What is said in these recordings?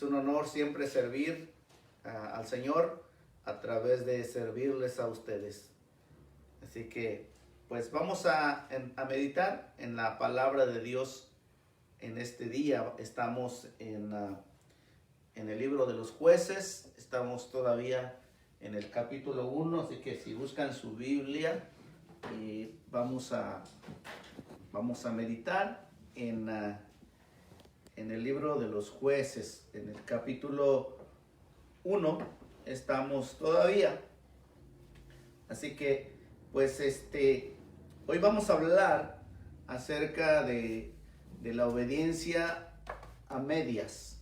Es un honor siempre servir al Señor a través de servirles a ustedes. Así que pues vamos a meditar en la palabra de Dios en este día. Estamos en el libro de los Jueces, estamos todavía en el capítulo 1, así que si buscan su Biblia, vamos a meditar en el libro de los Jueces, en el capítulo 1 estamos todavía. Así que pues hoy vamos a hablar acerca de la obediencia a medias.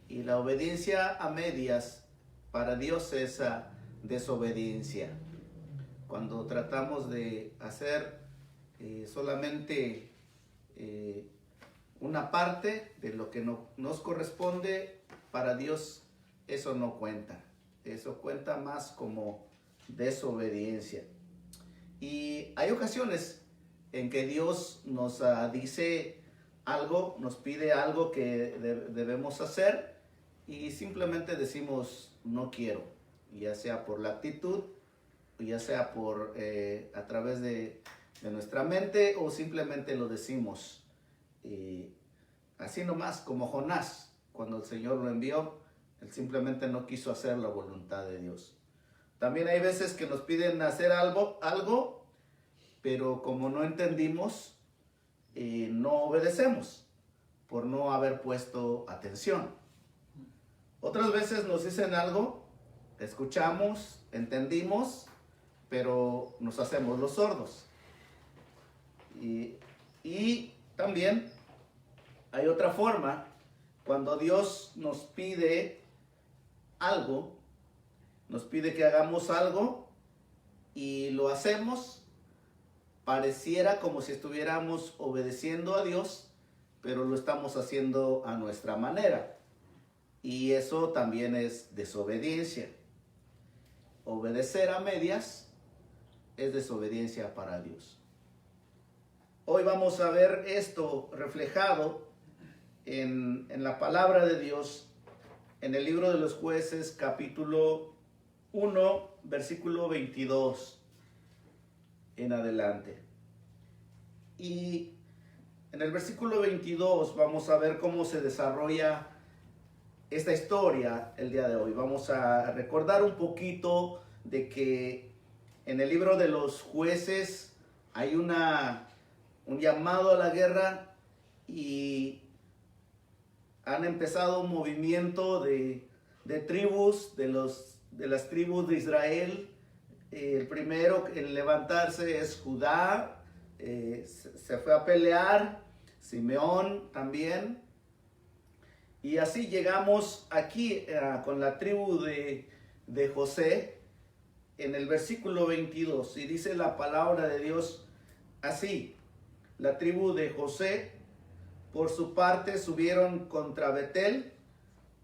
Y la obediencia a medias para Dios es desobediencia. Cuando tratamos de hacer solamente una parte de lo que nos corresponde, para Dios eso no cuenta. Eso cuenta más como desobediencia. Y hay ocasiones en que Dios nos dice algo, nos pide algo que debemos hacer y simplemente decimos no quiero, ya sea por la actitud, ya sea por a través de nuestra mente, o simplemente lo decimos así nomás, como Jonás. Cuando el Señor lo envió, él simplemente no quiso hacer la voluntad de Dios. También hay veces que nos piden hacer algo, pero como no entendimos, no obedecemos por no haber puesto atención. Otras veces nos dicen algo, escuchamos, entendimos, pero nos hacemos los sordos. Y también hay otra forma, cuando Dios nos pide algo, nos pide que hagamos algo y lo hacemos, pareciera como si estuviéramos obedeciendo a Dios, pero lo estamos haciendo a nuestra manera. Y eso también es desobediencia. Obedecer a medias es desobediencia para Dios. Hoy vamos a ver esto reflejado en la palabra de Dios, en el libro de los Jueces, capítulo 1, versículo 22 en adelante. Y en el versículo 22 vamos a ver cómo se desarrolla esta historia el día de hoy. Vamos a recordar un poquito de que en el libro de los Jueces hay un llamado a la guerra, y han empezado un movimiento de tribus, de las tribus de Israel. El primero en levantarse es Judá, se fue a pelear, Simeón también. Y así llegamos aquí con la tribu de José en el versículo 22. Y dice la palabra de Dios así: la tribu de José, por su parte, subieron contra Betel,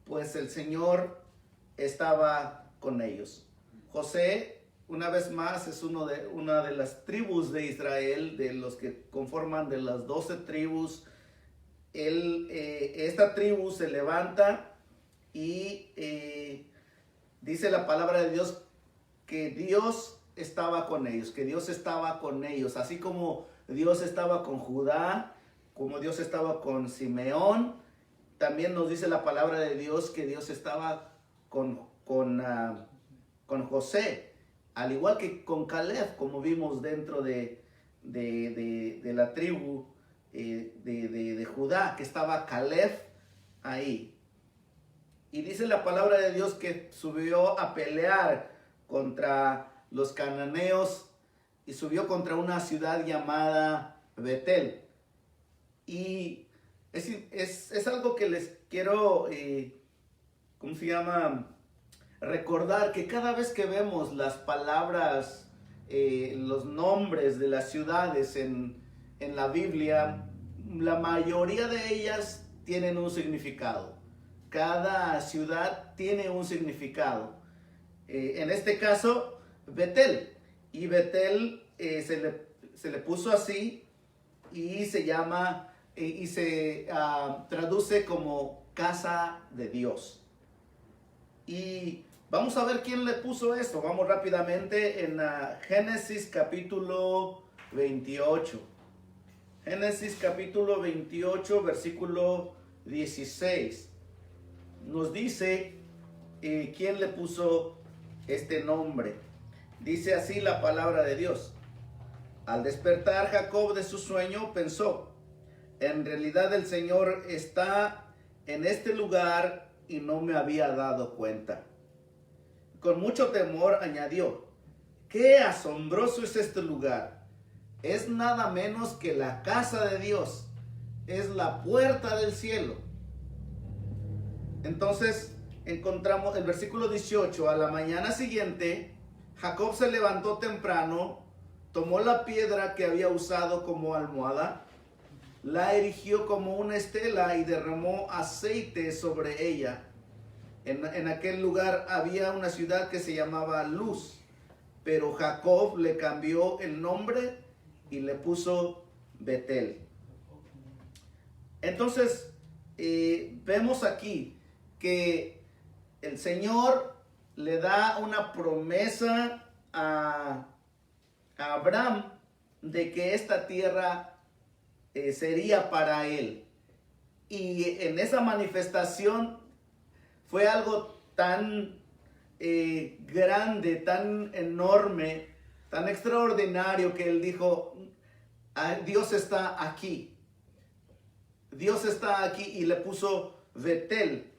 pues el Señor estaba con ellos. José, una vez más, es una de las tribus de Israel, de los que conforman de las 12 tribus. Esta tribu se levanta y dice la palabra de Dios que Dios estaba con ellos, así como Dios estaba con Judá, como Dios estaba con Simeón. También nos dice la palabra de Dios que Dios estaba con José, al igual que con Caleb, como vimos dentro de la tribu de Judá, que estaba Caleb ahí. Y dice la palabra de Dios que subió a pelear contra los cananeos y subió contra una ciudad llamada Betel. Y es algo que les quiero, recordar, que cada vez que vemos las palabras, los nombres de las ciudades en la Biblia, la mayoría de ellas tienen un significado. Cada ciudad tiene un significado. En este caso, Betel. Y Betel se le puso así, y se llama y se traduce como casa de Dios. Y vamos a ver quién le puso esto. Vamos rápidamente en Génesis capítulo 28. Génesis capítulo 28, versículo 16. Nos dice quién le puso este nombre. Dice así la palabra de Dios. Al despertar Jacob de su sueño pensó, en realidad el Señor está en este lugar y no me había dado cuenta. Con mucho temor añadió, qué asombroso es este lugar. Es nada menos que la casa de Dios. Es la puerta del cielo. Entonces encontramos el versículo 18. A la mañana siguiente, Jacob se levantó temprano, tomó la piedra que había usado como almohada, la erigió como una estela y derramó aceite sobre ella. En aquel lugar había una ciudad que se llamaba Luz, pero Jacob le cambió el nombre y le puso Betel. Entonces, vemos aquí que el Señor le da una promesa a Abraham de que esta tierra sería para él. Y en esa manifestación fue algo tan grande, tan enorme, tan extraordinario que él dijo, Dios está aquí. Dios está aquí y le puso Betel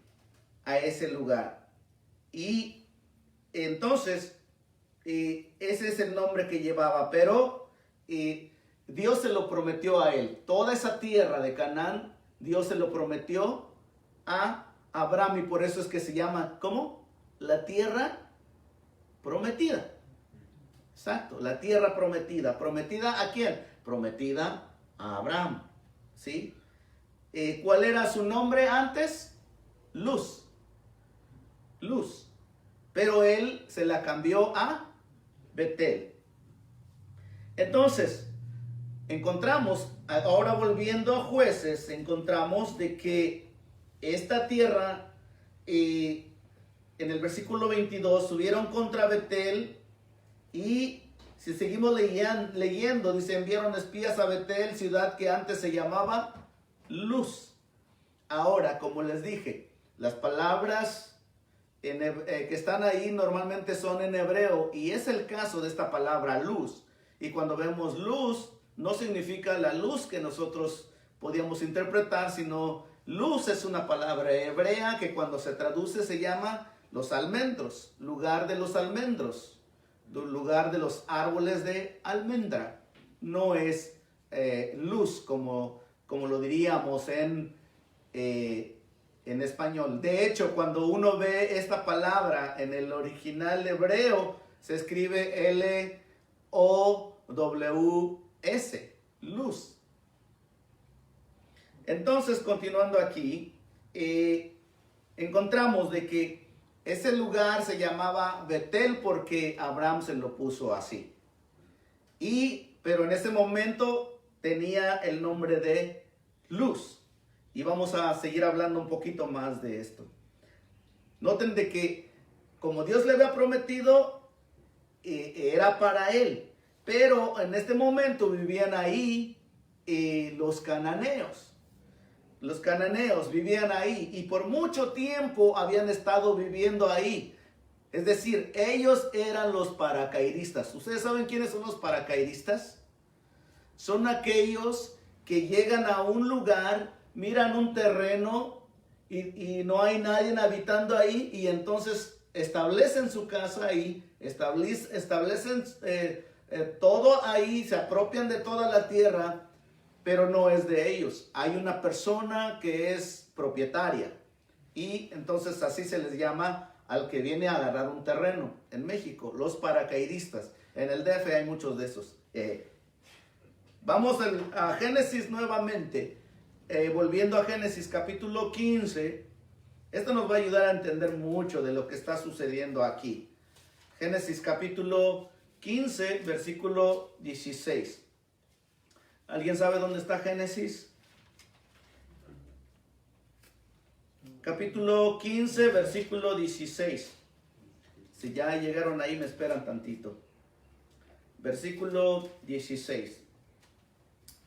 a ese lugar. Y entonces, ese es el nombre que llevaba, pero Dios se lo prometió a él. Toda esa tierra de Canaán, Dios se lo prometió a Abraham y por eso es que se llama, ¿cómo? La tierra prometida. Exacto, la tierra prometida. ¿Prometida a quién? Prometida a Abraham. ¿Sí? ¿Cuál era su nombre antes? Luz. Luz. Pero él se la cambió a Betel. Entonces, encontramos, ahora volviendo a Jueces, encontramos de que esta tierra, en el versículo 22, subieron contra Betel y si seguimos leyendo, dice, enviaron espías a Betel, ciudad que antes se llamaba Luz. Ahora, como les dije, las palabras que están ahí normalmente son en hebreo y es el caso de esta palabra luz. Y cuando vemos luz, no significa la luz que nosotros podíamos interpretar, sino luz es una palabra hebrea que cuando se traduce se llama los almendros, lugar de los almendros, lugar de los árboles de almendra. No es luz como lo diríamos en español. De hecho, cuando uno ve esta palabra en el original hebreo, se escribe L-O-W-S, luz. Entonces, continuando aquí, encontramos de que ese lugar se llamaba Betel porque Abraham se lo puso así. Pero en ese momento tenía el nombre de Luz. Y vamos a seguir hablando un poquito más de esto. Noten de que como Dios le había prometido, era para él. Pero en este momento vivían ahí los cananeos. Los cananeos vivían ahí y por mucho tiempo habían estado viviendo ahí. Es decir, ellos eran los paracaidistas. ¿Ustedes saben quiénes son los paracaidistas? Son aquellos que llegan a un lugar, miran un terreno y no hay nadie habitando ahí y entonces establecen su casa ahí, establecen todo ahí, se apropian de toda la tierra, pero no es de ellos. Hay una persona que es propietaria y entonces así se les llama al que viene a agarrar un terreno en México, los paracaidistas. En el DF hay muchos de esos. Vamos a Génesis nuevamente, volviendo a Génesis capítulo 15. Esto nos va a ayudar a entender mucho de lo que está sucediendo aquí. Génesis capítulo 15, versículo 16. ¿Alguien sabe dónde está Génesis? capítulo 15, versículo 16. Si ya llegaron ahí, me esperan tantito. Versículo 16.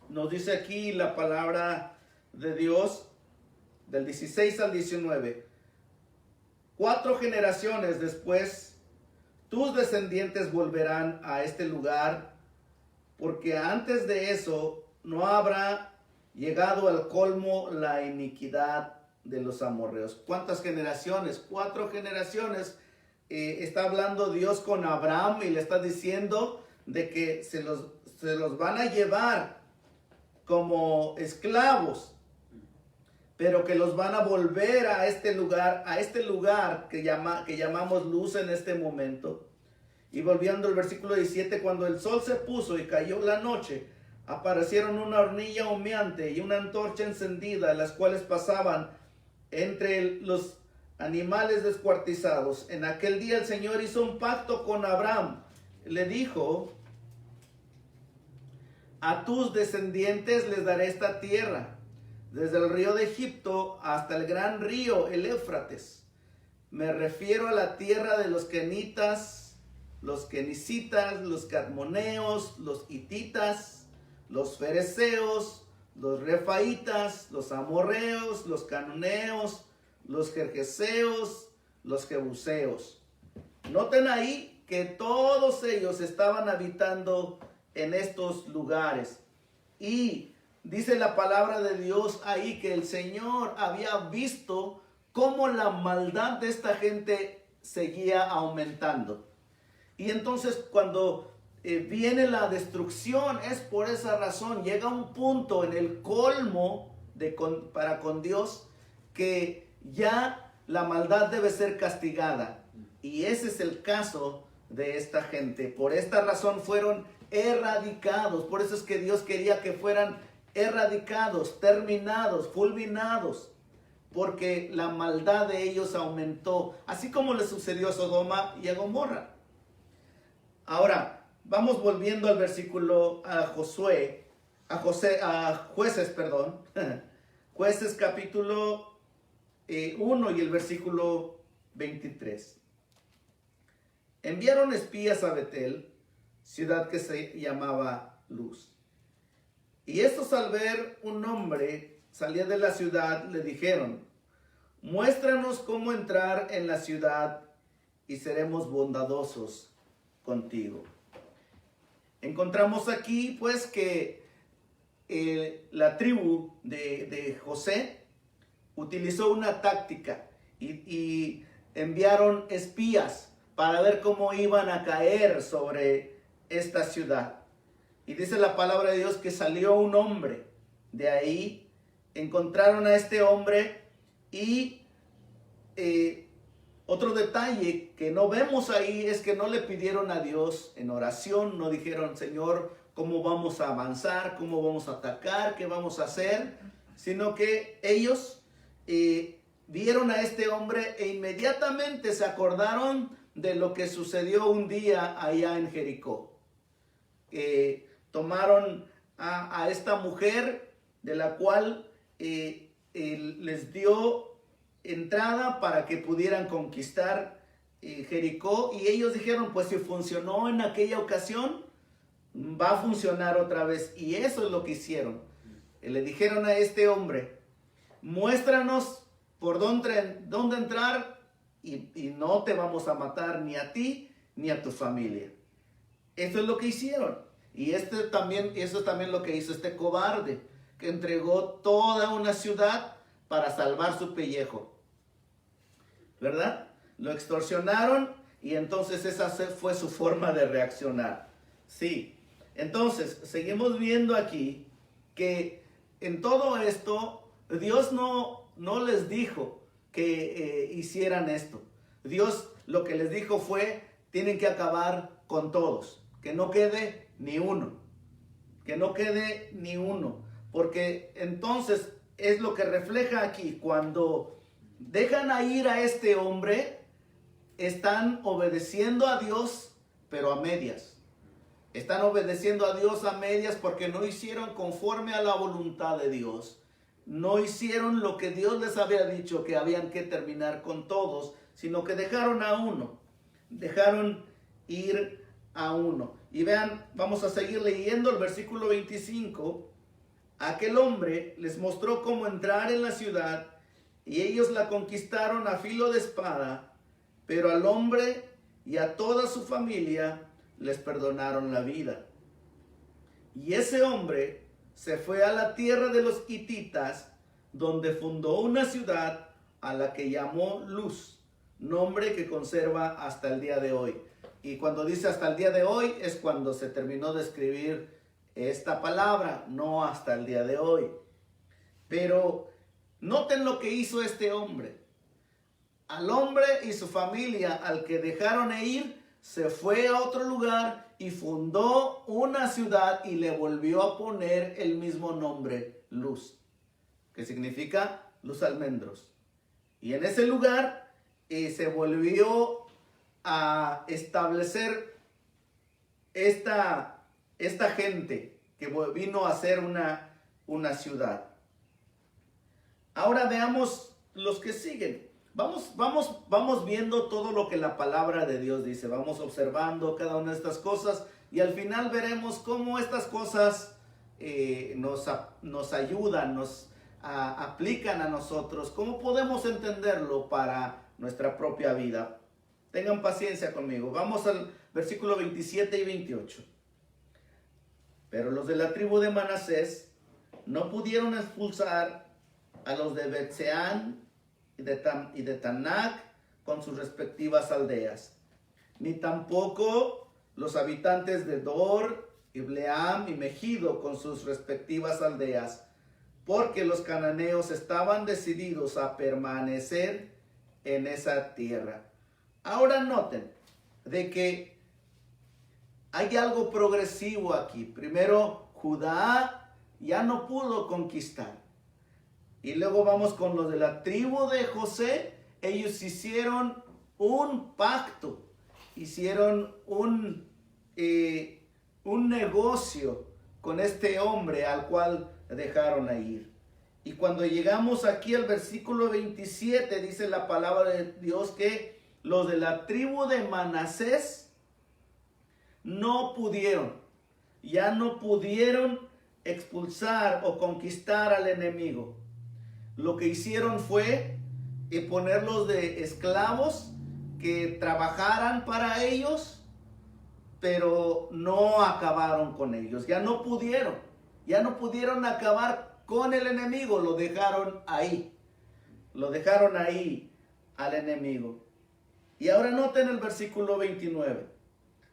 Nos dice aquí la palabra de Dios, del 16 al 19. 4 generaciones después, tus descendientes volverán a este lugar, porque antes de eso no habrá llegado al colmo la iniquidad de los amorreos. ¿Cuántas generaciones? 4 generaciones. Está hablando Dios con Abraham y le está diciendo de que se los van a llevar como esclavos, pero que los van a volver a este lugar que llamamos luz en este momento. Y volviendo al versículo 17, cuando el sol se puso y cayó la noche, aparecieron una hornilla humeante y una antorcha encendida, las cuales pasaban entre los animales descuartizados. En aquel día el Señor hizo un pacto con Abraham. Le dijo: a tus descendientes les daré esta tierra, desde el río de Egipto hasta el gran río, el Éufrates. Me refiero a la tierra de los kenitas, los kenicitas, los cadmoneos, los hititas, los fereceos, los refaitas, los amorreos, los cananeos, los gergeseos, los jebuseos. Noten ahí que todos ellos estaban habitando en estos lugares. Y dice la palabra de Dios ahí que el Señor había visto cómo la maldad de esta gente seguía aumentando. Y entonces cuando viene la destrucción, es por esa razón, llega un punto en el colmo para con Dios, que ya la maldad debe ser castigada. Y ese es el caso de esta gente. Por esta razón fueron erradicados. Por eso es que Dios quería que fueran erradicados, terminados, fulminados, porque la maldad de ellos aumentó, así como le sucedió a Sodoma y a Gomorra. Ahora, vamos volviendo al versículo, a Jueces, perdón. Jueces capítulo 1 y el versículo 23. Enviaron espías a Betel, ciudad que se llamaba Luz. Y estos, al ver un hombre salir de la ciudad, le dijeron: muéstranos cómo entrar en la ciudad y seremos bondadosos contigo. Encontramos aquí pues que la tribu de José utilizó una táctica y enviaron espías para ver cómo iban a caer sobre esta ciudad. Y dice la palabra de Dios que salió un hombre. De ahí encontraron a este hombre. Y otro detalle que no vemos ahí es que no le pidieron a Dios en oración. No dijeron: Señor, ¿cómo vamos a avanzar? ¿Cómo vamos a atacar? ¿Qué vamos a hacer? Sino que ellos vieron a este hombre e inmediatamente se acordaron de lo que sucedió un día allá en Jericó. Tomaron a esta mujer, de la cual les dio entrada para que pudieran conquistar Jericó, y ellos dijeron: pues si funcionó en aquella ocasión, va a funcionar otra vez. Y eso es lo que hicieron. Le dijeron a este hombre: muéstranos por dónde entrar y no te vamos a matar ni a ti ni a tu familia. Eso es lo que hicieron. Y eso es también lo que hizo este cobarde, que entregó toda una ciudad para salvar su pellejo, ¿verdad? Lo extorsionaron y entonces esa fue su forma de reaccionar. Sí, entonces seguimos viendo aquí que en todo esto Dios no les dijo que hicieran esto. Dios lo que les dijo fue: tienen que acabar con todos, que no quede ni uno, que no quede ni uno, porque entonces es lo que refleja aquí. Cuando dejan a ir a este hombre, están obedeciendo a Dios, pero a medias. Están obedeciendo a Dios a medias porque no hicieron conforme a la voluntad de Dios. no hicieron lo que Dios les había dicho, que habían que terminar con todos, sino que dejaron a uno, dejaron ir a uno. Y vean, vamos a seguir leyendo el versículo 25. Aquel hombre les mostró cómo entrar en la ciudad, y ellos la conquistaron a filo de espada, pero al hombre y a toda su familia les perdonaron la vida. Y ese hombre se fue a la tierra de los hititas, donde fundó una ciudad a la que llamó Luz, nombre que conserva hasta el día de hoy. Y cuando dice hasta el día de hoy, es cuando se terminó de escribir esta palabra, no hasta el día de hoy. Pero noten lo que hizo este hombre. Al hombre y su familia, al que dejaron ir, se fue a otro lugar y fundó una ciudad y le volvió a poner el mismo nombre, Luz, que significa Luz Almendros. Y en ese lugar se volvió a establecer esta gente que vino a ser una ciudad. Ahora veamos los que siguen. Vamos viendo todo lo que la palabra de Dios dice. Vamos observando cada una de estas cosas y al final veremos cómo estas cosas nos ayudan, nos aplican a nosotros. Cómo podemos entenderlo para nuestra propia vida. Tengan paciencia conmigo. Vamos al versículo 27 y 28. Pero los de la tribu de Manasés no pudieron expulsar a los de Bet-Seán y de Tanac con sus respectivas aldeas, ni tampoco los habitantes de Dor, Ibleam y Megido con sus respectivas aldeas, porque los cananeos estaban decididos a permanecer en esa tierra. Ahora noten de que hay algo progresivo aquí. Primero, Judá ya no pudo conquistar. Y luego vamos con los de la tribu de José. Ellos hicieron un pacto, hicieron un negocio con este hombre al cual dejaron ir. Y cuando llegamos aquí al versículo 27, dice la palabra de Dios que los de la tribu de Manasés ya no pudieron expulsar o conquistar al enemigo. Lo que hicieron fue ponerlos de esclavos que trabajaran para ellos, pero no acabaron con ellos. Ya no pudieron acabar con el enemigo, lo dejaron ahí al enemigo. Y ahora noten el versículo 29.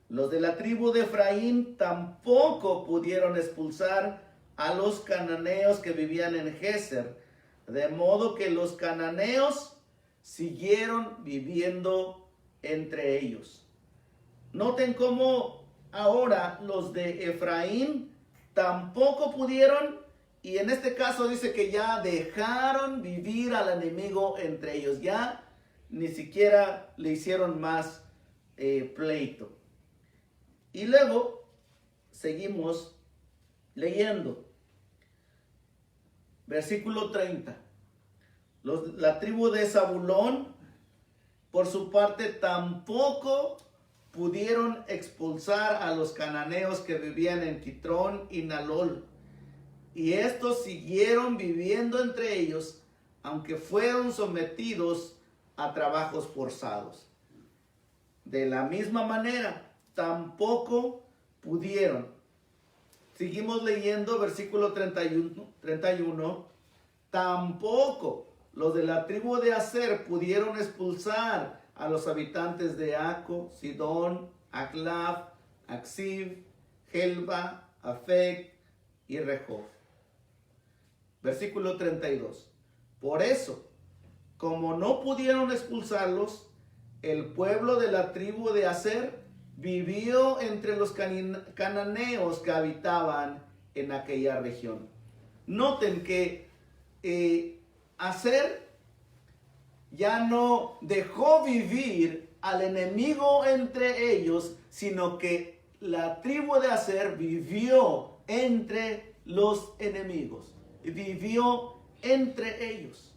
Los de la tribu de Efraín tampoco pudieron expulsar a los cananeos que vivían en Geser, de modo que los cananeos siguieron viviendo entre ellos. Noten cómo ahora los de Efraín tampoco pudieron, y en este caso dice que ya dejaron vivir al enemigo entre ellos. Ya ni siquiera le hicieron más pleito. Y luego seguimos leyendo. Versículo 30. La tribu de Zabulón, por su parte, tampoco pudieron expulsar a los cananeos que vivían en Quitrón y Nalol. Y estos siguieron viviendo entre ellos, aunque fueron sometidos a trabajos forzados. De la misma manera, tampoco pudieron. Seguimos leyendo versículo 31. Tampoco los de la tribu de Aser pudieron expulsar a los habitantes de Aco, Sidón, Aclaf, Axiv, Helba, Afec y Rehob. Versículo 32. Por eso, como no pudieron expulsarlos, el pueblo de la tribu de Aser vivió entre los cananeos que habitaban en aquella región. Noten que Aser ya no dejó vivir al enemigo entre ellos, sino que la tribu de Aser vivió entre los enemigos, vivió entre ellos.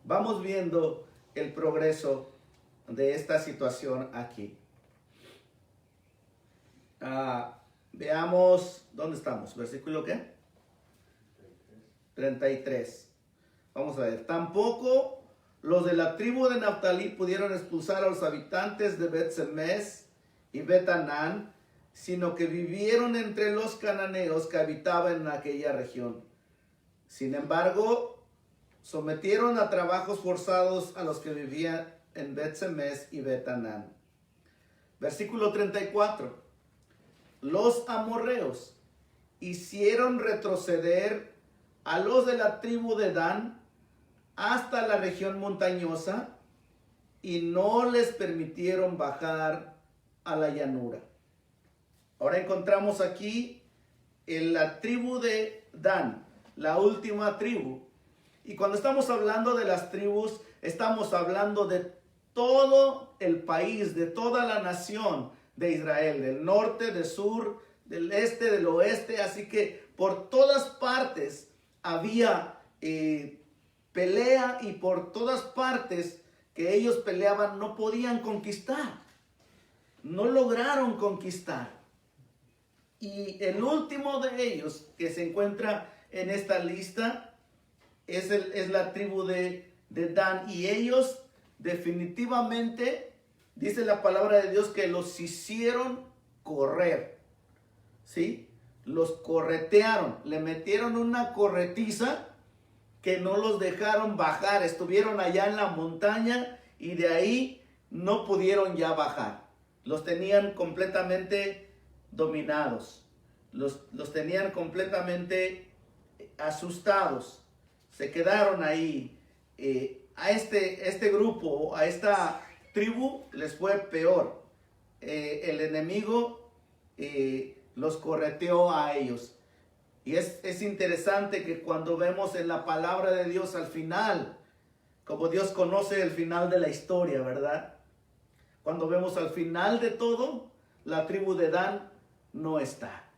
Vamos viendo el progreso de esta situación aquí. Veamos, ¿dónde estamos? ¿Versículo qué? 33. Vamos a ver. Tampoco los de la tribu de Naftalí pudieron expulsar a los habitantes de Bet-Semes y Bet-Anán, sino que vivieron entre los cananeos que habitaban en aquella región. Sin embargo, sometieron a trabajos forzados a los que vivían en Bet-Semes y Bet-Anán. Versículo 34. Los amorreos hicieron retroceder a los de la tribu de Dan hasta la región montañosa y no les permitieron bajar a la llanura. Ahora encontramos aquí en la tribu de Dan, la última tribu. Y cuando estamos hablando de las tribus, estamos hablando de todo el país, de toda la nación de Israel, del norte, del sur, del este, del oeste. Así que por todas partes había pelea, y por todas partes que ellos peleaban no podían conquistar. No lograron conquistar. Y el último de ellos que se encuentra en esta lista es la tribu de Dan. Y ellos definitivamente, dice la palabra de Dios, que los hicieron correr. ¿Sí? Los corretearon, le metieron una corretiza que no los dejaron bajar. Estuvieron allá en la montaña y de ahí no pudieron ya bajar. Los tenían completamente dominados. Los tenían completamente asustados. Se quedaron ahí. A este grupo, a esta tribu les fue peor. El enemigo los correteó a ellos. Y es interesante que cuando vemos en la palabra de Dios al final, como Dios conoce el final de la historia, ¿verdad? Cuando vemos al final de todo, la tribu de Dan no está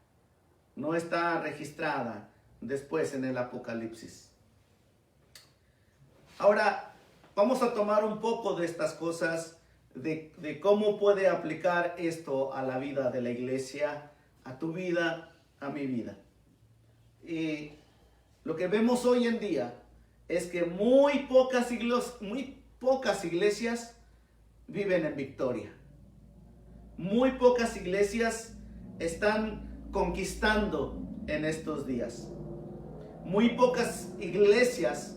registrada después en el Apocalipsis. Ahora, vamos a tomar un poco de estas cosas, de cómo puede aplicar esto a la vida de la iglesia, a tu vida, a mi vida. Y lo que vemos hoy en día es que muy pocas iglesias viven en victoria. Muy pocas iglesias están conquistando en estos días. Muy pocas iglesias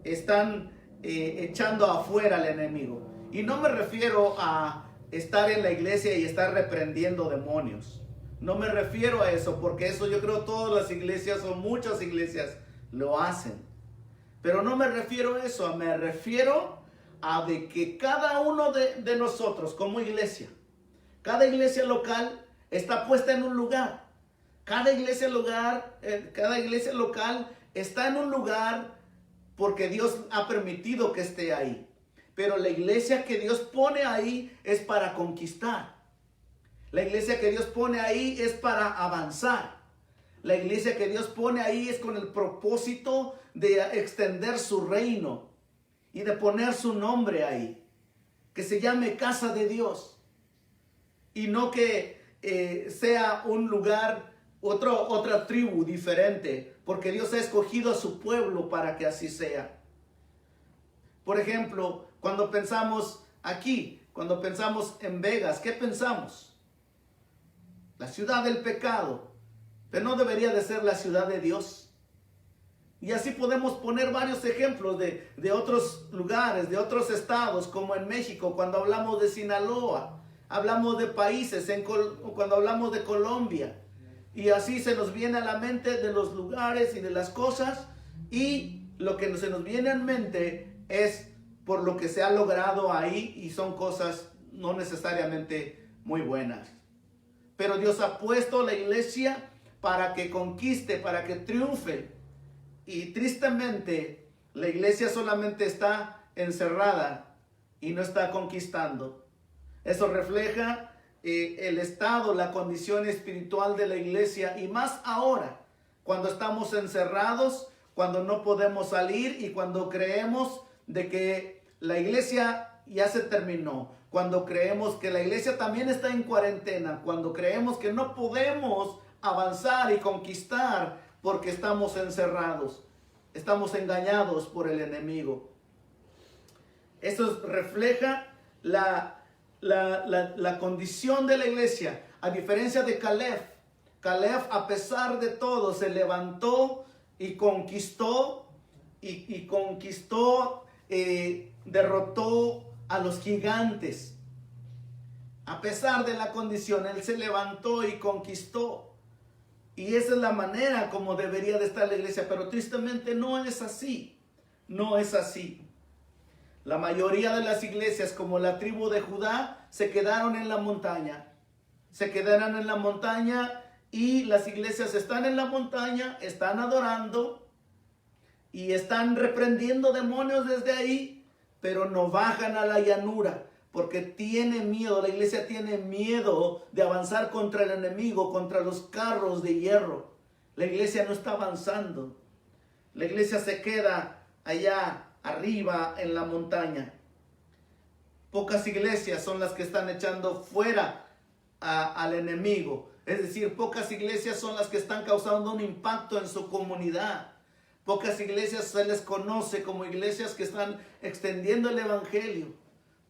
están echando afuera al enemigo. Y no me refiero a estar en la iglesia y estar reprendiendo demonios. No me refiero a eso, porque eso yo creo todas las iglesias o muchas iglesias lo hacen. Pero no me refiero a eso, me refiero a de que cada uno de nosotros como iglesia, cada iglesia local está puesta en un lugar. Cada iglesia local está en un lugar porque Dios ha permitido que esté ahí. Pero la iglesia que Dios pone ahí es para conquistar. La iglesia que Dios pone ahí es para avanzar. La iglesia que Dios pone ahí es con el propósito de extender su reino y de poner su nombre ahí. Que se llame casa de Dios. Y no que sea un lugar, otra tribu diferente. Porque Dios ha escogido a su pueblo para que así sea. Por ejemplo, cuando pensamos aquí, cuando pensamos en Vegas, ¿qué pensamos? La ciudad del pecado, pero no debería de ser la ciudad de Dios. Y así podemos poner varios ejemplos de otros lugares, de otros estados, como en México, cuando hablamos de Sinaloa, hablamos de países, cuando hablamos de Colombia. Y así se nos viene a la mente de los lugares y de las cosas, y lo que se nos viene en mente es por lo que se ha logrado ahí, y son cosas no necesariamente muy buenas. Pero Dios ha puesto la iglesia para que conquiste, para que triunfe. Y tristemente, la iglesia solamente está encerrada y no está conquistando. Eso refleja el estado, la condición espiritual de la iglesia. Y más ahora cuando estamos encerrados, cuando no podemos salir y cuando creemos de que la iglesia ya se terminó, cuando creemos que la iglesia también está en cuarentena, cuando creemos que no podemos avanzar y conquistar porque estamos encerrados, estamos engañados por el enemigo. Eso refleja la condición de la iglesia, a diferencia de Caleb. Caleb, a pesar de todo, se levantó y conquistó, derrotó a los gigantes. A pesar de la condición, él se levantó y conquistó. Y esa es la manera como debería de estar la iglesia, pero tristemente no es así. No es así. La mayoría de las iglesias, como la tribu de Judá, se quedaron en la montaña. Se quedaron en la montaña y las iglesias están en la montaña, están adorando y están reprendiendo demonios desde ahí, pero no bajan a la llanura porque tiene miedo, la iglesia tiene miedo de avanzar contra el enemigo, contra los carros de hierro. La iglesia no está avanzando. La iglesia se queda allá arriba en la montaña. Pocas iglesias son las que están echando fuera al enemigo. Es decir, pocas iglesias son las que están causando un impacto en su comunidad. Pocas iglesias se les conoce como iglesias que están extendiendo el evangelio,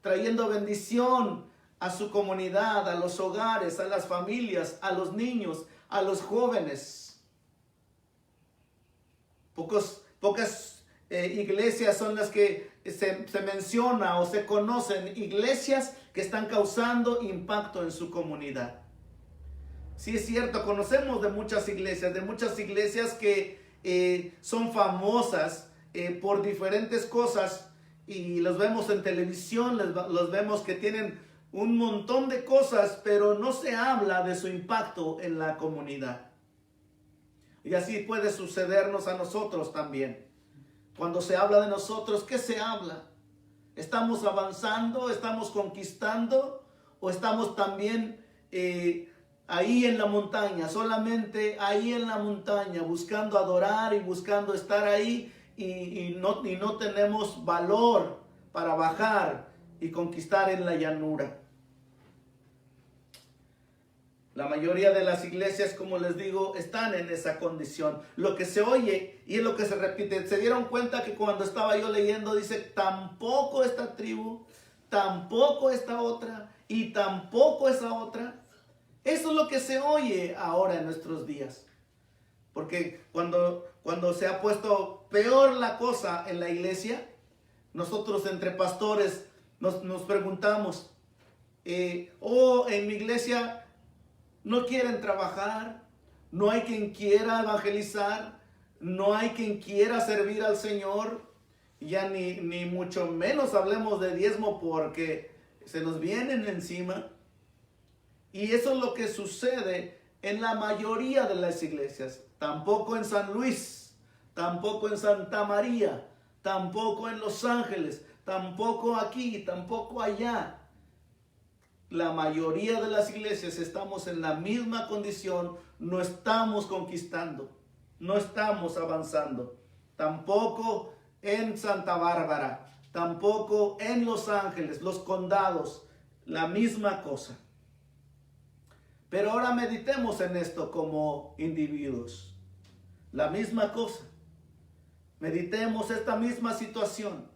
trayendo bendición a su comunidad, a los hogares, a las familias, a los niños, a los jóvenes. Pocas iglesias son las que se menciona o se conocen, iglesias que están causando impacto en su comunidad. Sí es cierto, conocemos de muchas iglesias que son famosas por diferentes cosas y los vemos en televisión, los vemos que tienen un montón de cosas, pero no se habla de su impacto en la comunidad. Y así puede sucedernos a nosotros también. Cuando se habla de nosotros, ¿qué se habla? ¿Estamos avanzando? ¿Estamos conquistando? ¿O estamos también ahí en la montaña, solamente ahí en la montaña, buscando adorar y buscando estar ahí y no tenemos valor para bajar y conquistar en la llanura? La mayoría de las iglesias, como les digo, están en esa condición. Lo que se oye y es lo que se repite. ¿Se dieron cuenta que cuando estaba yo leyendo dice tampoco esta tribu, tampoco esta otra y tampoco esa otra? Eso es lo que se oye ahora en nuestros días. Porque cuando se ha puesto peor la cosa en la iglesia, nosotros entre pastores nos preguntamos, en mi iglesia no quieren trabajar, no hay quien quiera evangelizar, no hay quien quiera servir al Señor, ya ni mucho menos hablemos de diezmo porque se nos vienen encima. Y eso es lo que sucede en la mayoría de las iglesias. Tampoco en San Luis, tampoco en Santa María, tampoco en Los Ángeles, tampoco aquí, tampoco allá. La mayoría de las iglesias estamos en la misma condición, no estamos conquistando, no estamos avanzando. Tampoco en Santa Bárbara, tampoco en Los Ángeles, los condados, la misma cosa. Pero ahora meditemos en esto como individuos. La misma cosa. Meditemos esta misma situación.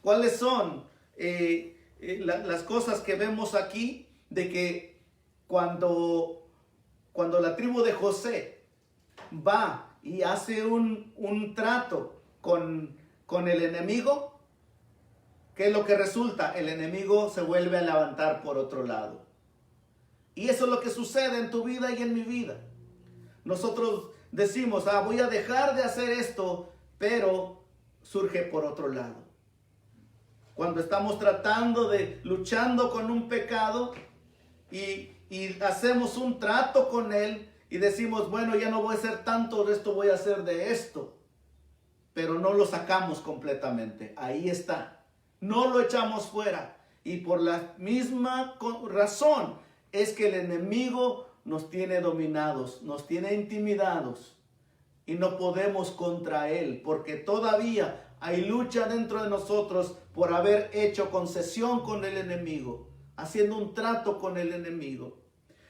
¿Cuáles son las cosas que vemos aquí? De que cuando la tribu de José va y hace un trato con el enemigo, ¿qué es lo que resulta? El enemigo se vuelve a levantar por otro lado. Y eso es lo que sucede en tu vida y en mi vida. Nosotros decimos, voy a dejar de hacer esto, pero surge por otro lado. Cuando estamos luchando con un pecado y hacemos un trato con él y decimos, bueno, ya no voy a hacer tanto de esto, voy a hacer de esto. Pero no lo sacamos completamente. Ahí está. No lo echamos fuera. Y por la misma razón es que el enemigo nos tiene dominados, nos tiene intimidados y no podemos contra él, porque todavía hay lucha dentro de nosotros por haber hecho concesión con el enemigo, haciendo un trato con el enemigo.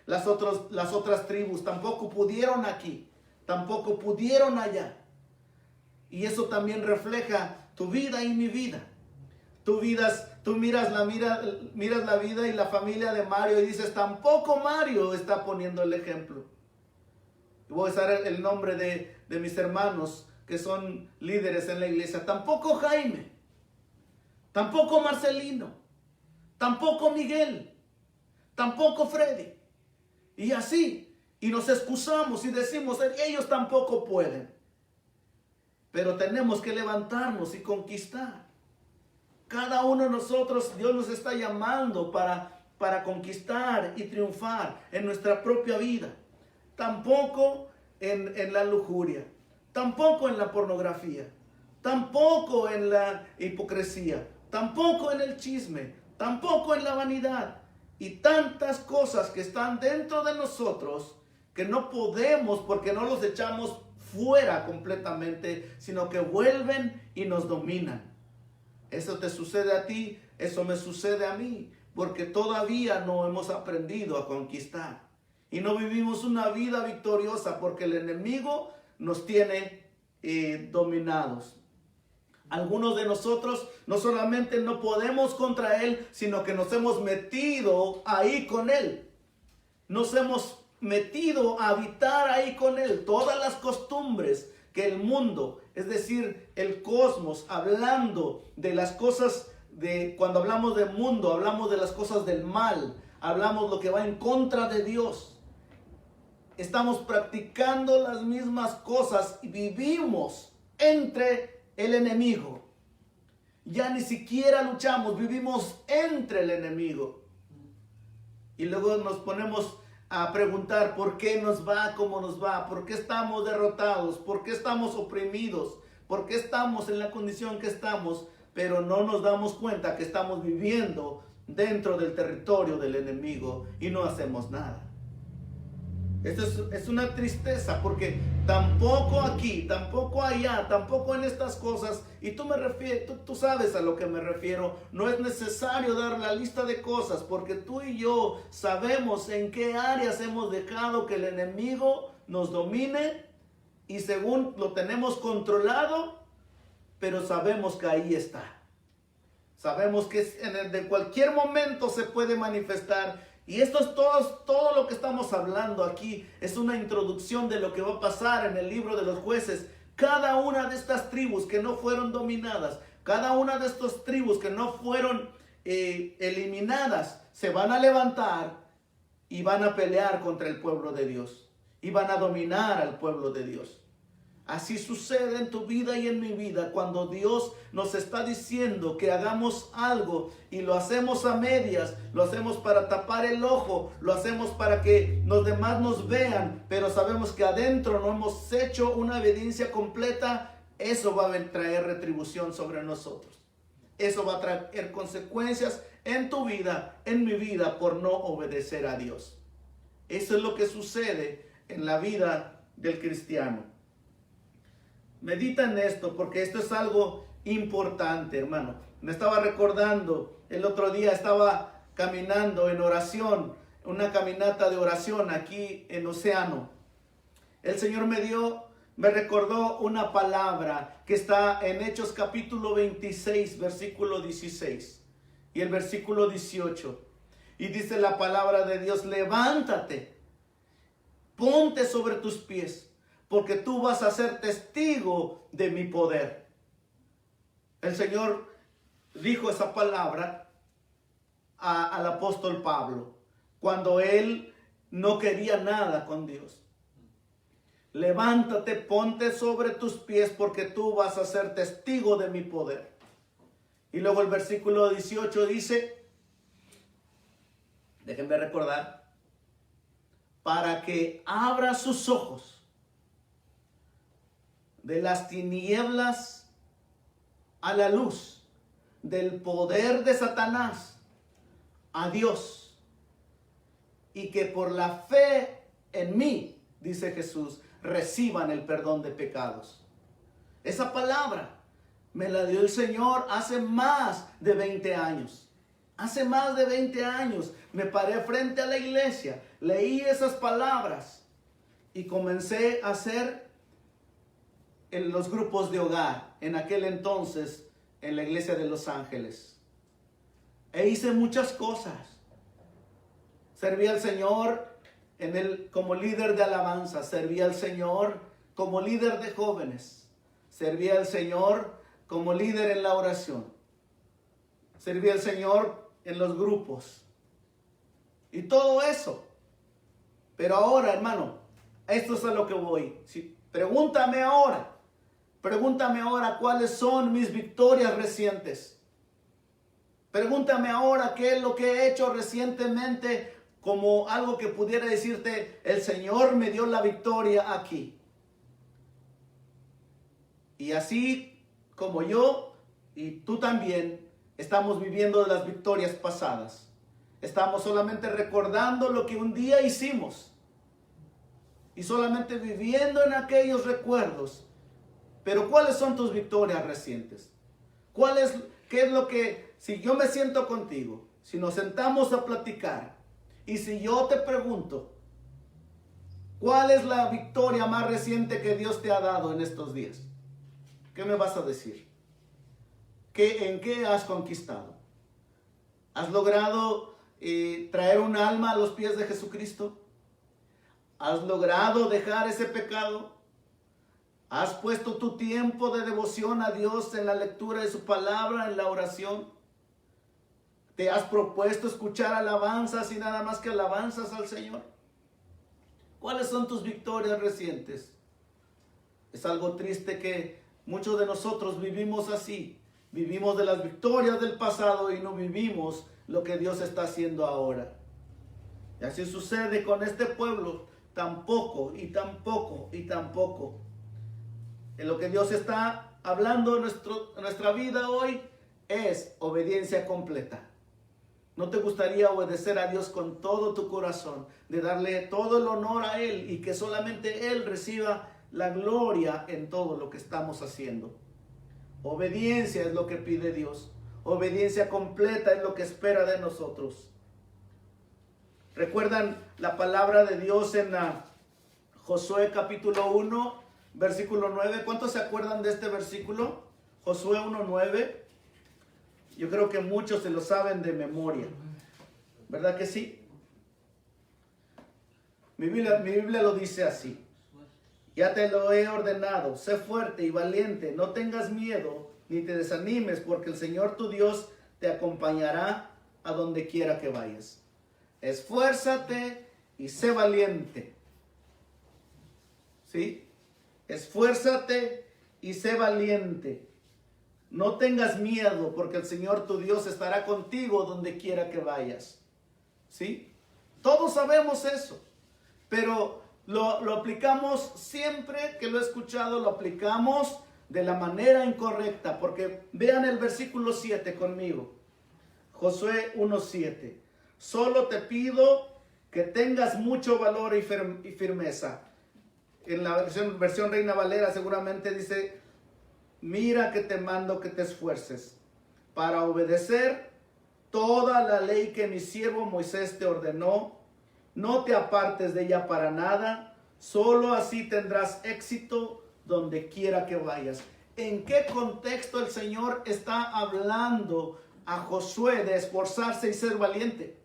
Las otras tribus tampoco pudieron aquí, tampoco pudieron allá. Y eso también refleja tu vida y mi vida. Tú miras la vida y la familia de Mario y dices, tampoco Mario está poniendo el ejemplo. Voy a usar el nombre de mis hermanos que son líderes en la iglesia. Tampoco Jaime, tampoco Marcelino, tampoco Miguel, tampoco Freddy. Y así, y nos excusamos y decimos, ellos tampoco pueden. Pero tenemos que levantarnos y conquistar. Cada uno de nosotros, Dios nos está llamando para conquistar y triunfar en nuestra propia vida. Tampoco en la lujuria, tampoco en la pornografía, tampoco en la hipocresía, tampoco en el chisme, tampoco en la vanidad. Y tantas cosas que están dentro de nosotros que no podemos porque no los echamos fuera completamente, sino que vuelven y nos dominan. Eso te sucede a ti, eso me sucede a mí, porque todavía no hemos aprendido a conquistar. Y no vivimos una vida victoriosa porque el enemigo nos tiene dominados. Algunos de nosotros no solamente no podemos contra él, sino que nos hemos metido ahí con él. Nos hemos metido a habitar ahí con él. Todas las costumbres que el mundo, es decir, el cosmos, hablando de las cosas, cuando hablamos del mundo, hablamos de las cosas del mal, hablamos lo que va en contra de Dios. Estamos practicando las mismas cosas y vivimos entre el enemigo. Ya ni siquiera luchamos, vivimos entre el enemigo. Y luego nos ponemos a preguntar por qué nos va como nos va, por qué estamos derrotados, por qué estamos oprimidos, por qué estamos en la condición que estamos, pero no nos damos cuenta que estamos viviendo dentro del territorio del enemigo y no hacemos nada. Esto es una tristeza porque tampoco aquí, tampoco allá, tampoco en estas cosas, y tú sabes a lo que me refiero, no es necesario dar la lista de cosas porque tú y yo sabemos en qué áreas hemos dejado que el enemigo nos domine y según lo tenemos controlado, pero sabemos que ahí está. Sabemos que de cualquier momento se puede manifestar. Y esto es todo lo que estamos hablando aquí. Es una introducción de lo que va a pasar en el libro de los jueces. Cada una de estas tribus que no fueron dominadas, cada una de estas tribus que no fueron eliminadas, se van a levantar y van a pelear contra el pueblo de Dios. Y van a dominar al pueblo de Dios. Así sucede en tu vida y en mi vida cuando Dios nos está diciendo que hagamos algo y lo hacemos a medias, lo hacemos para tapar el ojo, lo hacemos para que los demás nos vean, pero sabemos que adentro no hemos hecho una obediencia completa. Eso va a traer retribución sobre nosotros. Eso va a traer consecuencias en tu vida, en mi vida, por no obedecer a Dios. Eso es lo que sucede en la vida del cristiano. Medita en esto porque esto es algo importante, hermano. Me estaba recordando, el otro día estaba caminando en oración, una caminata de oración aquí en Océano. El Señor me recordó una palabra que está en Hechos capítulo 26, versículo 16 y el versículo 18. Y dice la palabra de Dios: levántate, ponte sobre tus pies, porque tú vas a ser testigo de mi poder. El Señor dijo esa palabra al apóstol Pablo cuando él no quería nada con Dios. Levántate, ponte sobre tus pies, porque tú vas a ser testigo de mi poder. Y luego el versículo 18 dice, déjenme recordar, para que abra sus ojos de las tinieblas a la luz, del poder de Satanás a Dios, y que por la fe en mí, dice Jesús, reciban el perdón de pecados. Esa palabra me la dio el Señor hace más de 20 años. Hace más de 20 años me paré frente a la iglesia, leí esas palabras y comencé a hacer en los grupos de hogar, en aquel entonces en la iglesia de Los Ángeles. E hice muchas cosas. Serví al Señor como líder de alabanza, serví al Señor como líder de jóvenes, serví al Señor como líder en la oración, serví al Señor en los grupos y todo eso. Pero ahora, hermano, esto es a lo que voy. Pregúntame ahora cuáles son mis victorias recientes. Pregúntame ahora qué es lo que he hecho recientemente, como algo que pudiera decirte, el Señor me dio la victoria aquí. Y así como yo y tú también estamos viviendo de las victorias pasadas. Estamos solamente recordando lo que un día hicimos y solamente viviendo en aquellos recuerdos. Pero ¿cuáles son tus victorias recientes? ¿Qué es lo que, si yo me siento contigo, si nos sentamos a platicar y si yo te pregunto, ¿cuál es la victoria más reciente que Dios te ha dado en estos días? ¿Qué me vas a decir? ¿En qué has conquistado? ¿Has logrado traer un alma a los pies de Jesucristo? ¿Has logrado dejar ese pecado? ¿Has puesto tu tiempo de devoción a Dios en la lectura de su palabra, en la oración? ¿Te has propuesto escuchar alabanzas y nada más que alabanzas al Señor? ¿Cuáles son tus victorias recientes? Es algo triste que muchos de nosotros vivimos así. Vivimos de las victorias del pasado y no vivimos lo que Dios está haciendo ahora. Y así sucede con este pueblo, tampoco. En lo que Dios está hablando en nuestra vida hoy es obediencia completa. ¿No te gustaría obedecer a Dios con todo tu corazón, de darle todo el honor a Él y que solamente Él reciba la gloria en todo lo que estamos haciendo? Obediencia es lo que pide Dios. Obediencia completa es lo que espera de nosotros. ¿Recuerdan la palabra de Dios en Josué capítulo 1, versículo 9? ¿Cuántos se acuerdan de este versículo? Josué 1:9. Yo creo que muchos se lo saben de memoria. ¿Verdad que sí? Mi Biblia lo dice así. Ya te lo he ordenado, sé fuerte y valiente, no tengas miedo ni te desanimes, porque el Señor tu Dios te acompañará a donde quiera que vayas. Esfuérzate y sé valiente. ¿Sí? Esfuérzate y sé valiente. No tengas miedo, porque el Señor tu Dios estará contigo donde quiera que vayas. ¿Sí? Todos sabemos eso, pero lo aplicamos siempre que lo he escuchado, lo aplicamos de la manera incorrecta, porque vean el versículo 7 conmigo. Josué 1:7. Solo te pido que tengas mucho valor y firmeza. En la versión Reina Valera seguramente dice: mira que te mando que te esfuerces para obedecer toda la ley que mi siervo Moisés te ordenó. No te apartes de ella para nada, solo así tendrás éxito donde quiera que vayas. ¿En qué contexto el Señor está hablando a Josué de esforzarse y ser valiente?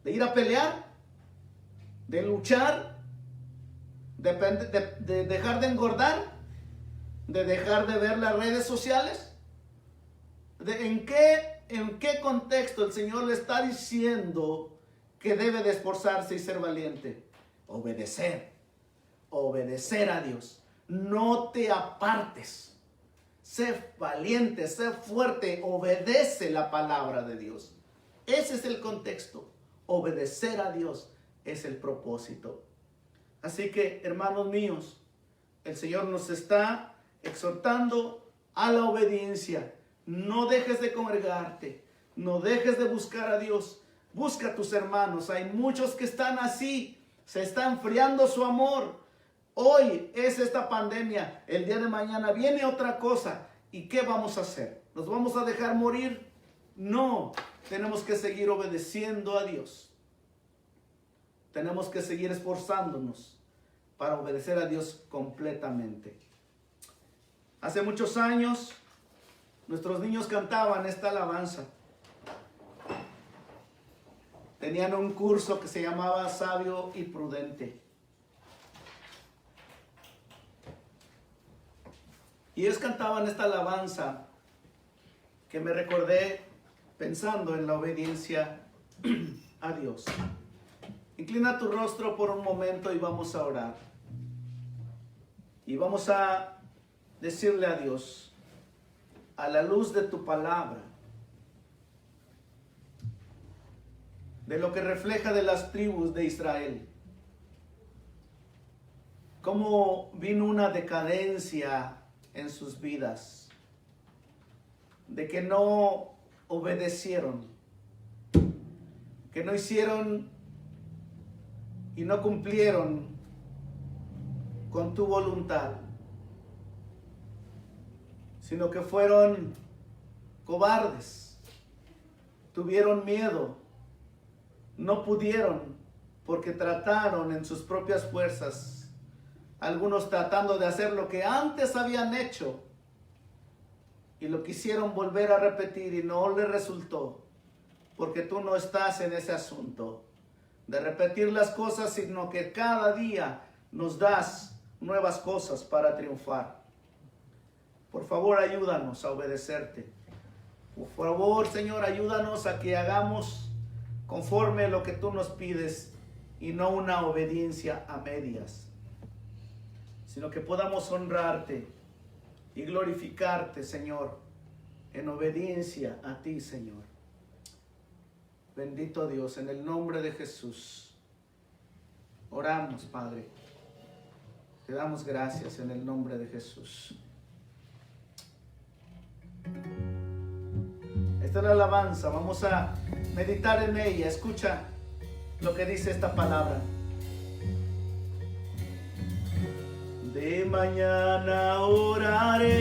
¿De ir a pelear? ¿De luchar? ¿De dejar de engordar? ¿De dejar de ver las redes sociales? ¿En qué contexto el Señor le está diciendo que debe de esforzarse y ser valiente? Obedecer a Dios. No te apartes. Sé valiente, sé fuerte, obedece la palabra de Dios. Ese es el contexto. Obedecer a Dios es el propósito. Así que, hermanos míos, el Señor nos está exhortando a la obediencia. No dejes de congregarte, no dejes de buscar a Dios. Busca a tus hermanos. Hay muchos que están así, Se está enfriando su amor. Hoy es esta pandemia, el día de mañana viene otra cosa. ¿Y qué vamos a hacer? ¿Nos vamos a dejar morir? No, tenemos que seguir obedeciendo a Dios. Tenemos que seguir esforzándonos para obedecer a Dios completamente. Hace muchos años, nuestros niños cantaban esta alabanza. Tenían un curso que se llamaba Sabio y Prudente. Y ellos cantaban esta alabanza que me recordé pensando en la obediencia a Dios. Inclina tu rostro por un momento y vamos a orar. Y vamos a decirle a Dios, a la luz de tu palabra, de lo que refleja de las tribus de Israel, cómo vino una decadencia en sus vidas, de que no obedecieron, que no hicieron y no cumplieron con tu voluntad, sino que fueron cobardes, tuvieron miedo, no pudieron porque trataron en sus propias fuerzas, algunos tratando de hacer lo que antes habían hecho y lo quisieron volver a repetir y no les resultó, porque tú no estás en ese asunto de repetir las cosas, sino que cada día nos das nuevas cosas para triunfar. Por favor, ayúdanos a obedecerte. Por favor, Señor, ayúdanos a que hagamos conforme a lo que tú nos pides y no una obediencia a medias, sino que podamos honrarte y glorificarte, Señor, en obediencia a ti, Señor. Bendito Dios, en el nombre de Jesús, oramos, Padre. Te damos gracias en el nombre de Jesús. Esta es la alabanza, vamos a meditar en ella. Escucha lo que dice esta palabra. De mañana oraré,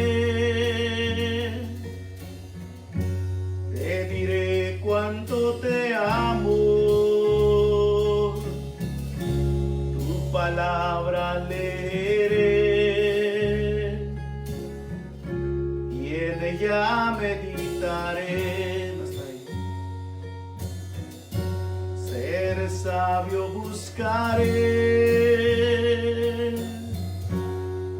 te diré cuánto te amo, tu palabra leeré y en ella meditaré. Ser sabio buscaré,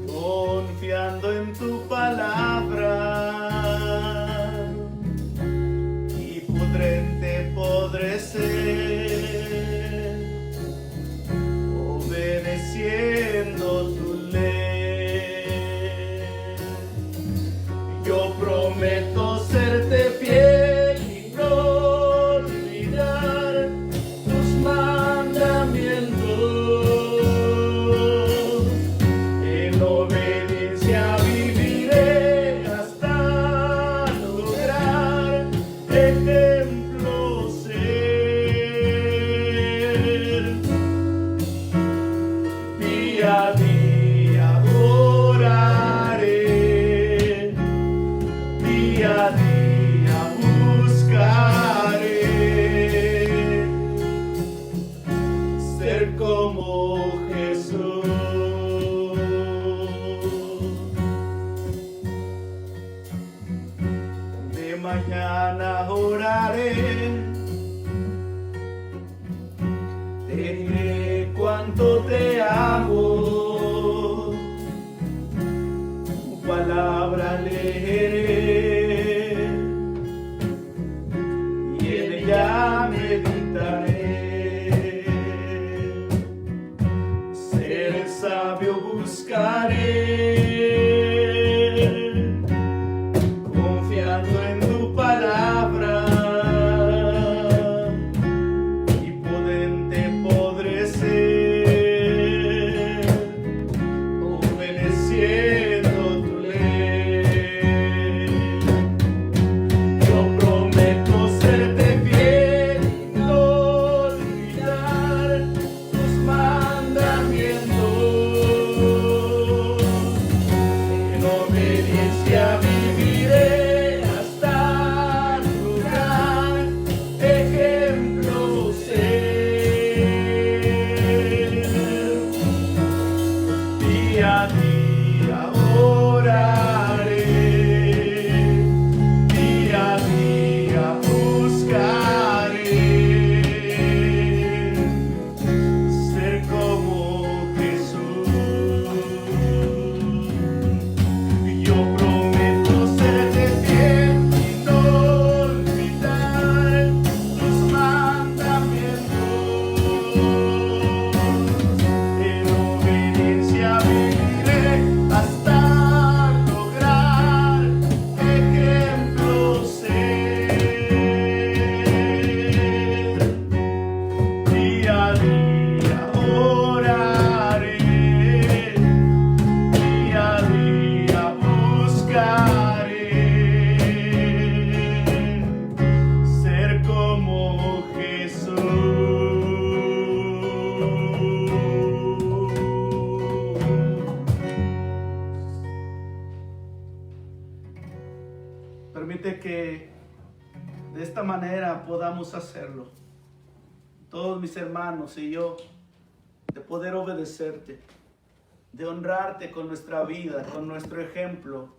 confiando en tu palabra, y prudente podré ser, obedeciendo tu ley. Yo prometo serte fiel y no olvidar tus mandamientos. En obediencia viviré hasta lograr ejemplo ser. Día a día oraré, día a día buscaré ser como Jesús. De mañana oraré, te diré cuánto te amo, tu palabra leeré y en ella meditaré. Ser sabio buscaré, confiando en tu palabra, y prudente podré ser, Permite que de esta manera podamos hacerlo. Todos mis hermanos y yo, de poder obedecerte, de honrarte con nuestra vida, con nuestro ejemplo,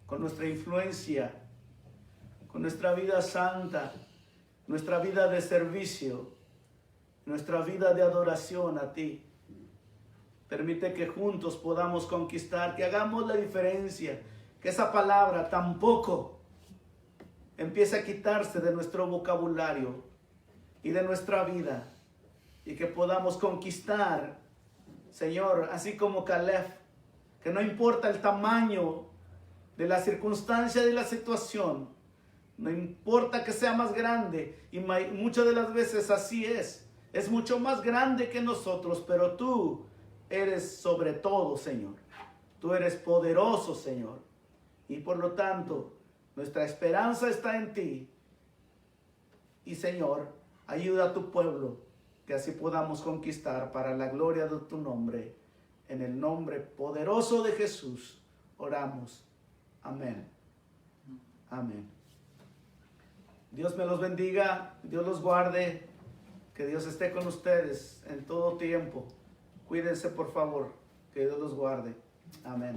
con nuestra influencia, con nuestra vida santa, nuestra vida de servicio, nuestra vida de adoración a ti. Permite que juntos podamos conquistar, que hagamos la diferencia, que esa palabra tampoco empiece a quitarse de nuestro vocabulario y de nuestra vida, y que podamos conquistar, Señor, así como Caleb, que no importa el tamaño de la circunstancia, de la situación, no importa que sea más grande, y muchas de las veces así es mucho más grande que nosotros, pero tú eres sobre todo, Señor. Tú eres poderoso, Señor, y por lo tanto nuestra esperanza está en ti. Y Señor, ayuda a tu pueblo, que así podamos conquistar para la gloria de tu nombre. En el nombre poderoso de Jesús oramos. Amén. Amén. Dios me los bendiga, Dios los guarde, que Dios esté con ustedes en todo tiempo. Cuídense, por favor, que Dios los guarde. Amén.